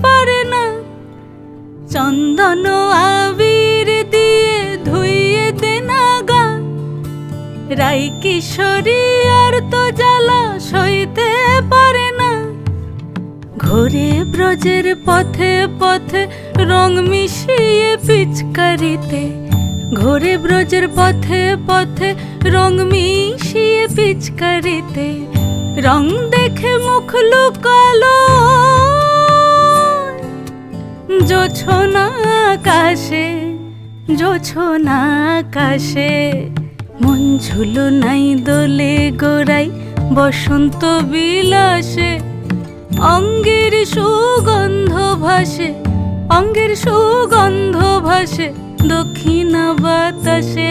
পারে না। চন্দন আবির দিয়ে ধুইয়ে দে না গা, রাই কিশোরী আর তো জ্বালা সইতে পারে না। ঘোরে ব্রজের পথে পথে রং মিশিয়ে পিচকারিতে, ঘোরে ব্রজের পথে পথে রং মিশিয়ে পিচকারিতে। রং দেখে মুখ লুকালো জোছনা আকাশে, জোছনা আকাশে। মন ঝুলো নাই দোলে গোড়াই বসন্ত বিলাসে, অঙ্গের সুগন্ধ ভাসে, অঙ্গের সুগন্ধ ভাসে দক্ষিণা বাতাসে।